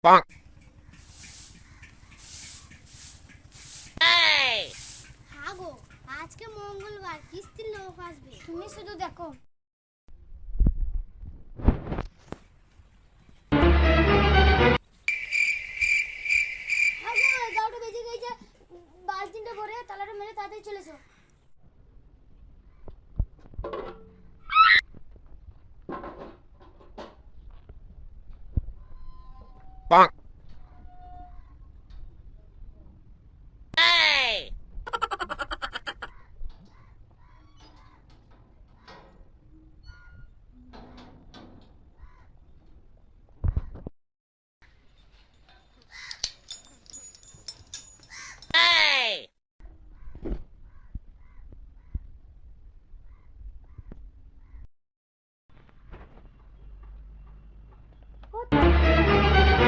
bonk. Hago, আজকে মঙ্গলবার, কিস্তির লোক আসবে, তুমি শুধু দেখো। হাগো, 11টা বেজে গেছে, বালতিটা ভরে তালাটা মেরে তাড়াতাড়ি চলে এসো। Bonk.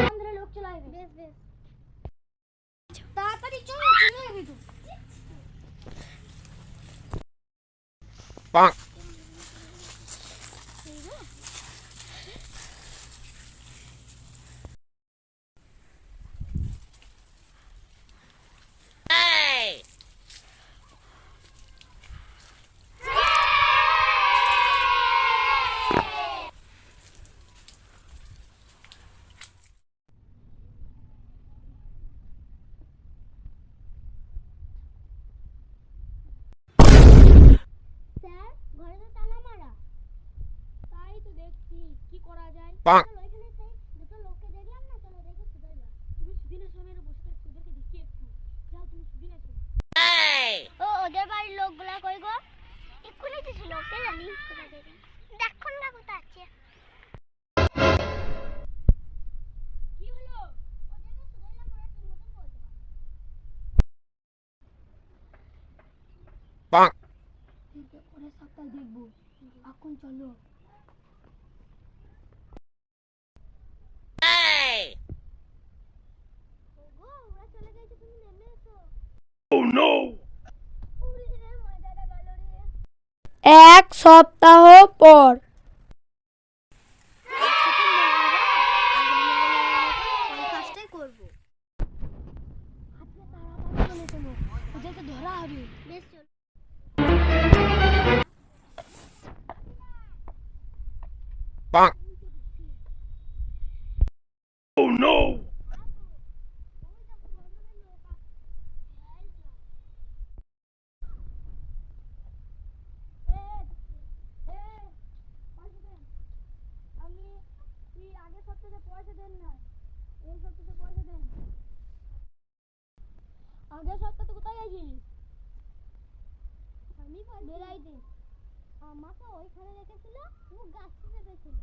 আমাদের লোক চলে আসবে। বেশ বেশ, তাড়াতাড়ি চলো, চলে যাবে তো। Bonk. স্যার, ঘরে তো তালা মারা। তাই তো দেখছি, কি করা যায়। Bonk. চলো এখানে সেই দুটো লোককে দেখলাম না, চলো দেখে সুধাইবা। তুমি সুদিনের সময় বসে থাকো, ওদেরকে দেখি একটু। যাও তুমি সুদিন এসো। ও ওদের বাড়ির লোকগুলা কই গো? এক্ষুনি তো ছিল, কে জানি কোথা থেকে। দেখুন না কোথা আছে। কি হলো? ওদেরকে সুধাইলাম, ওরা ঠিক মতন বলতে পারে। Bonk. ওরা সবটাই দেখবো, এখন চলো। ওগো, ওরা চলে গেছে, তুমি নেমে এসো। Oh no! ওরে মজাটা গেল রে। 1 সপ্তাহ পর। ওই কাজটাই করবো। আজকে তাড়াতাড়ি চলে চলো, ওদেরকে ধরা হবে। বেশ চলো। Bonk. Oh no! আমি কি আগের সপ্তাহে পয়সা দেন না, এই সপ্তাহে পয়সা দেন। আগের সপ্তাহে কোথায় গেছিস? আমি বেড়াইতে। আমাকে ওইখানে রেখেছিল, ও গাছে চেপেছিল।